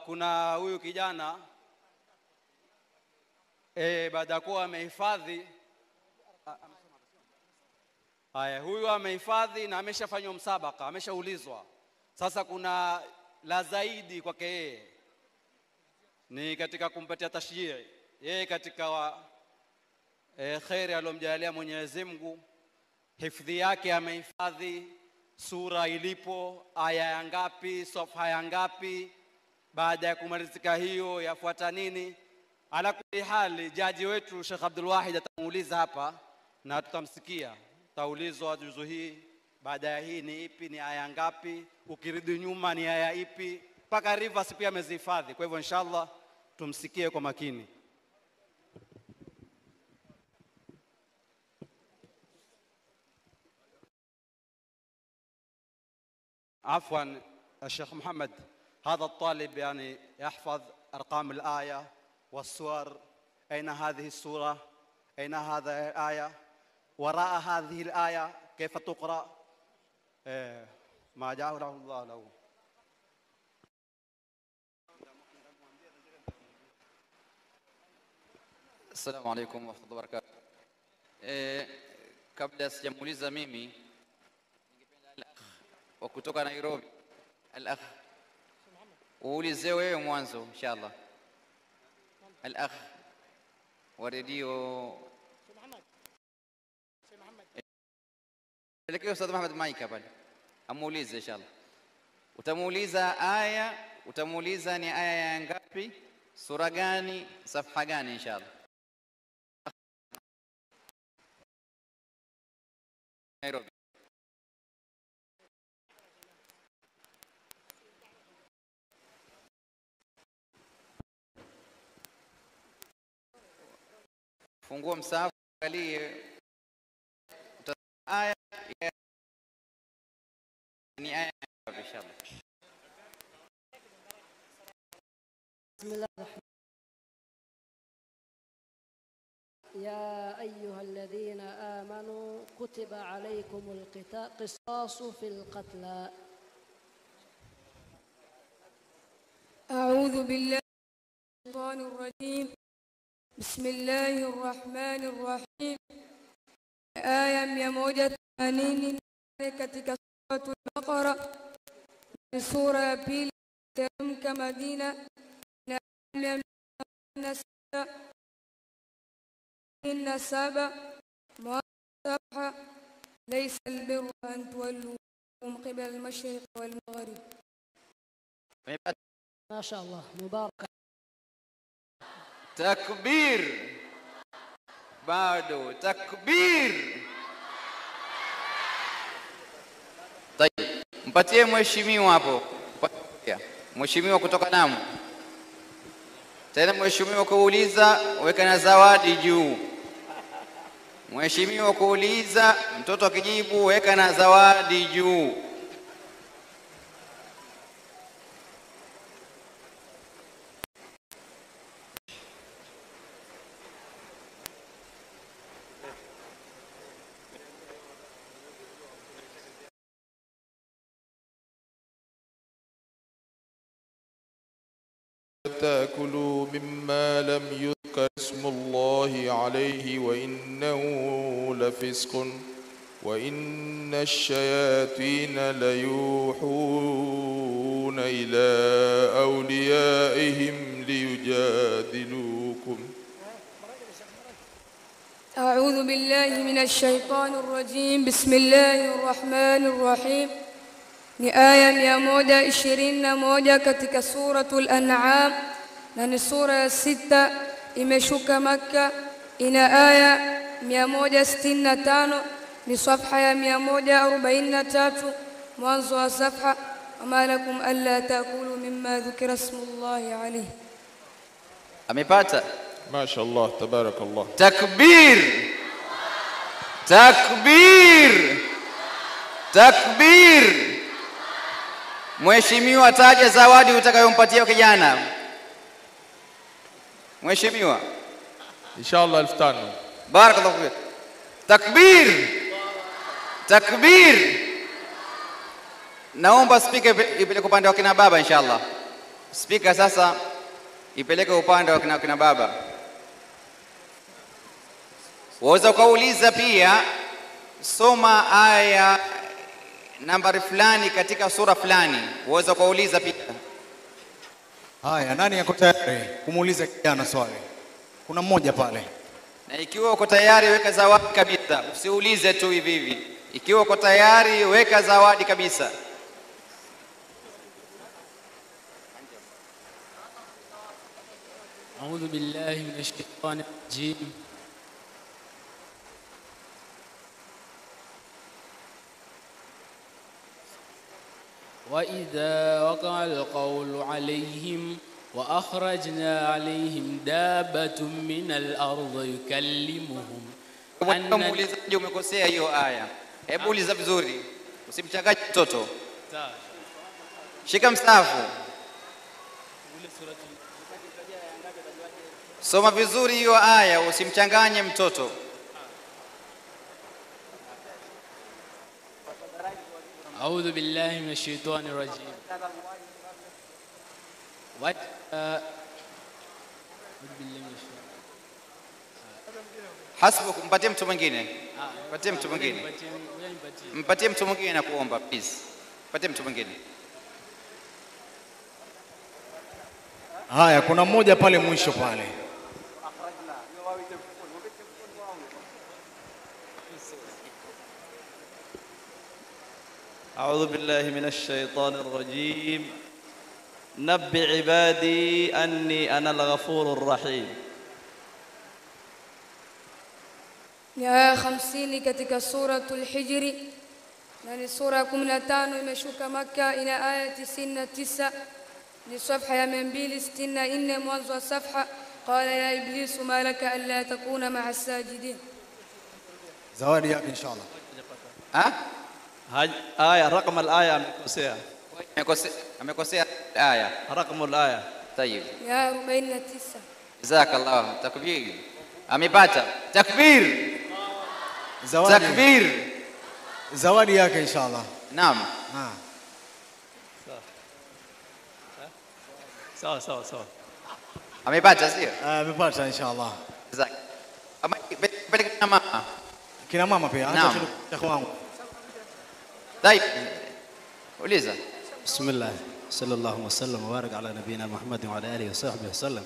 kuna huyu kijana baada ya kuwa amehifadhi, huyu amehifadhi na ameshafanywa msabaka, ameshaulizwa. Sasa kuna la zaidi kwake yeye, ni katika kumpatia tashjii yeye katika khairi aliyomjalia Mwenyezi Mungu. Hifadhi yake amehifadhi sura ilipo, aya ya ngapi, safha ya ngapi, baada ya kumalizika hiyo yafuata nini. Ala kulli hali, jaji wetu Sheikh Abdul Wahid atamuuliza hapa na tutamsikia. Taulizwa juzu hii, baada ya hii ni ipi, ni aya ngapi, ukirudi nyuma ni aya ipi, mpaka rivers pia amezihifadhi. Kwa hivyo inshallah tumsikie kwa makini. عفوا الشيخ محمد، هذا الطالب يعني يحفظ أرقام الآية والسور. أين هذه السورة؟ أين هذه الآية؟ وراء هذه الآية كيف تقرأ؟ ما جعله الله له. السلام عليكم ورحمة الله وبركاته. kabla sijamuuliza mimi, ningependa al-akh wa kutoka Nairobi, al-akh uulize wewe mwanzo inshallah. Al-akh wa radio Lekeo Ustadh Muhammad Maika pale, amuulize inshallah. Utamuuliza aya, utamuuliza ni aya ya ngapi, sura gani, safha gani inshallah. Nairobi. Fungua msahafu, angalie aya ni aya inshallah. Bismillah. يا أيها الذين آمنوا كتب عليكم القصاص في القتلى. أعوذ بالله من الشيطان الرجيم. بسم الله الرحمن الرحيم. آية 180 katika suratul Baqara, sura ya pili teremka Madina, na إن سبع صفحة ليس البر أن تولوا قبل المشرق والمغرب. ما شاء الله مبارك. تكبير بعده تكبير. طيب mpatie mheshimiwa hapo, mheshimiwa kutoka Namu. Tena mheshimiwa kuuliza, weka na zawadi juu. Mheshimiwa kuuliza, mtoto akijibu weka na zawadi juu. تأكلوا مما لم يذكر اسم الله عليه وإنه لفسق وإن الشياطين ليوحون إلى أوليائهم ليجادلوكم. أعوذ بالله من الشيطان الرجيم. بسم الله الرحمن الرحيم. Ni aya 121 katika suratul An'am, na ni sura ya 6, imeshuka Makka. Ina aya 165, ni safha ya 143 mwanzo wa safha. Wama lakum alla taakulu mimma dhukira ismullahi alayhi. Amepata? Mashaallah, tabarakallah. Takbir, takbir, takbir. Mheshimiwa, taja zawadi utakayompatia kijana. Mheshimiwa. Inshallah 1500. Barakallahu fik. Takbir, takbir. Naomba speaker ipeleke upande wa kina baba inshallah. Speaker sasa ipeleke upande wa kina baba. Waweza ukauliza pia, soma aya nambari fulani katika sura fulani. Waweza ukauliza pia. Haya, nani yako tayari kumuuliza kijana swali? Kuna mmoja pale. Na ikiwa uko tayari weka zawadi kabisa. Usiulize tu hivi hivi. Ikiwa uko tayari weka zawadi kabisa. أعوذ بالله من الشيطان الرجيم وإذا وقع القول عليهم وأخرجنا عليهم دابة من الأرض يكلمهم Muulizaji umekosea hiyo aya. Hebu uliza vizuri. Usimchanganye mtoto. Shika mstaafu. Soma vizuri hiyo aya, usimchanganye mtoto. أعوذ بالله من الشيطان الرجيم Hasbuku, mpatie mtu mwingine. Mpatie mtu mwingine. Mpatie mtu mwingine na kuomba please. Mpatie mtu mwingine. Haya, kuna mmoja pale mwisho pale. أعوذ بالله من الشيطان الرجيم نبئ عبادي أني أنا الغفور الرحيم. Ni aya 50 katika suratul Hijri na ni sura 15 imeshuka Makka, ina aya 99, ni safha ya 264 mwanzo wa safha. Qala ya iblisu ma laka alla takuna ma'a as-sajidin. Zawadi yake inshallah. آية رقم الآية أمكوسيا amekosea aya. رقم الآية. طيب. Ya 49. Jazakallah. Takbir. Amepata. Takbir. Zawadi. Takbir. Zawadi yake inshallah. Naam. sawa. Amepata sio? Amepata inshallah. Ama peleka na mama. Kina mama pia hata shida wangu. طيب. uliza. بسم الله صلى الله وسلم وبارك على نبينا محمد وعلى آله وصحبه وسلم.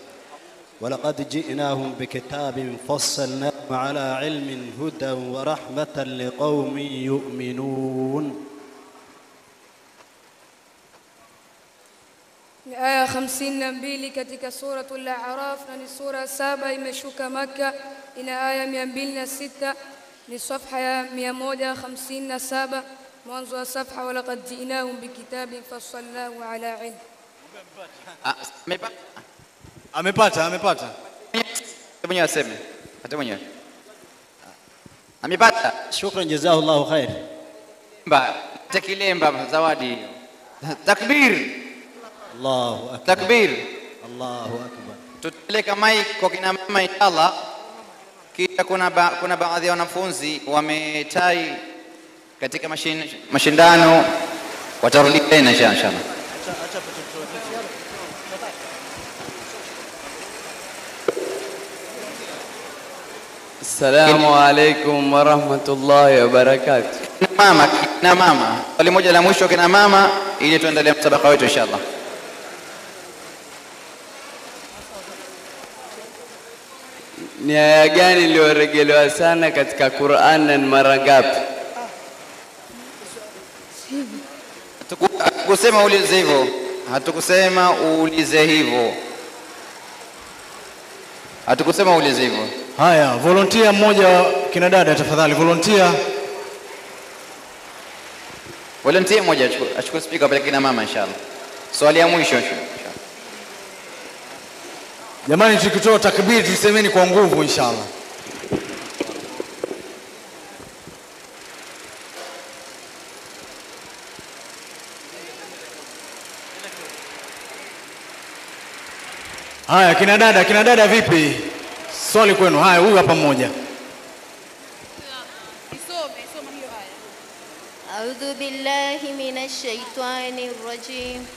ولقد جئناهم بكتاب فصلناه على علم هدى ورحمة لقوم يؤمنون. Aya 52 katika suratul A'raf na ni sura 7 imeshuka Makka, ina aya 206, ni safha ya 157 mwanzo wa safha. Walaqad ji'nahum bikitabin fassalnahu ala ilm. Amepata. Mwenyewe aseme. Hata mwenyewe. Amepata. شكرا جزاه الله خير. Tekilemba zawadi. Takbir. الله أكبر. Takbir. الله أكبر. Tutapeleka mic kwa kina mama inshallah. Kisha kuna baadhi ya wanafunzi wametai katika mashindano, watarudi tena inshallah. السلام عليكم ورحمة الله وبركاته. Na mama, swali moja la mwisho kina mama ili tuendelee msabaka wetu inshallah. Ni aya gani iliyorejelewa sana katika Qur'an na mara ngapi? Hatukusema uulize hivyo. Hatukusema uulize hivyo. Hatukusema uulize hivyo. Haya, volunteer mmoja kina dada tafadhali, volunteer. Volunteer mmoja achukue speaker pale kina mama inshallah. Swali ya mwisho inshallah. Jamani, tukitoa takbiri tusemeni kwa nguvu inshallah. Haya, kina dada vipi? Swali kwenu. Haya, huyu hapa mmoja. أعوذ بالله من الشيطان الرجيم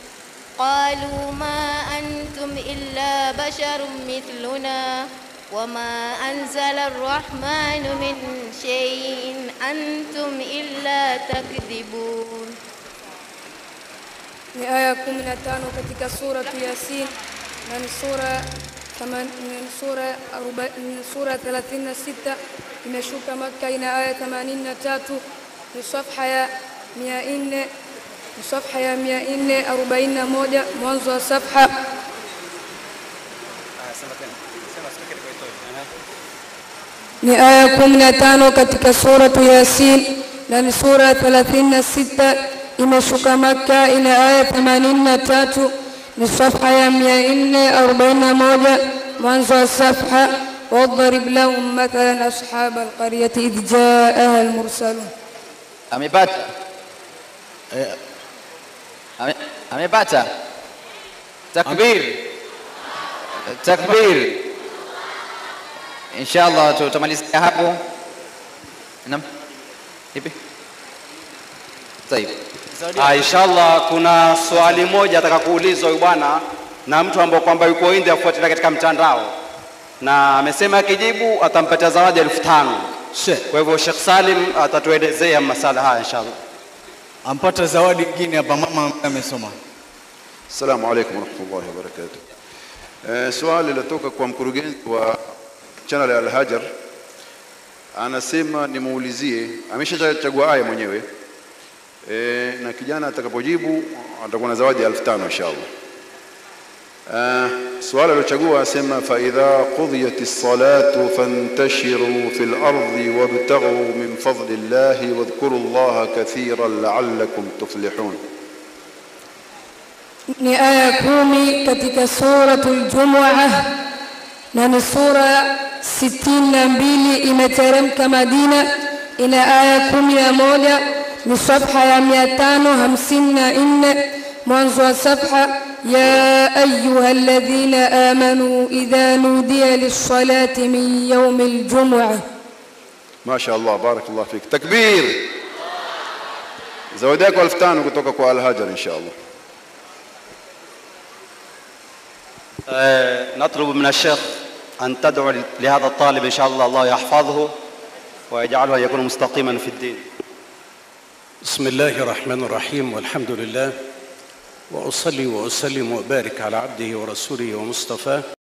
قالوا ما أنتم إلا بشر مثلنا وما أنزل الرحمن من شيء أنتم إلا تكذبون. Ni aya 15 katika sura Yasin na ni sura 36 imeshuka Makka, ina aya 83, ni safha ya 441 mwanzo wa safha. Ni aya 15 katika sura Yasin na ni sura 36 imeshuka Makka, ina aya 83, ni safha ya 441 mwanzo wa safha. واضرب لهم مثلا أصحاب القرية إذ جاءها المرسلون. amepata takbir. Inshallah tutamalizia hapo. Naam, ipi? Sahihi. Inshallah kuna swali moja nataka kuulizwa huyu bwana na mtu ambaye kwamba yuko India afuatilia katika mtandao, na amesema akijibu atampatia zawadi 1500. Kwa hivyo Sheikh Salim atatuelezea masala haya inshallah. Ampata zawadi nyingine hapa mama amesoma. Assalamu alaykum wa rahmatullahi wa barakatuh. Swali latoka kwa mkurugenzi wa channel ya Al-Hajar, anasema nimuulizie, ameshachagua aya mwenyewe na kijana atakapojibu atakuwa na zawadi 1500 inshallah. Swali alilochagua asema fa idha qudiyatis salatu fantashiru fil ardi wabtaghu min fadlillahi wadhkuru Allaha kathiran la'allakum tuflihun. Ni aya 10 katika suratul Jumu'ah na ni sura 62 imeteremka Madina, ina aya 11, ni safha ya 554 mwanzo wa safha. يا أيها الذين آمنوا إذا نودي للصلاة من يوم الجمعة. ما شاء الله بارك الله فيك. تكبير. زودك 1500 kutoka kwa Al-Hajar inshallah. نطلب من الشيخ أن تدعو لهذا الطالب إن شاء الله الله يحفظه ويجعله يكون مستقيما في الدين. بسم الله الرحمن الرحيم والحمد لله وأصلي وأسلم وأبارك على عبده ورسوله ومصطفاه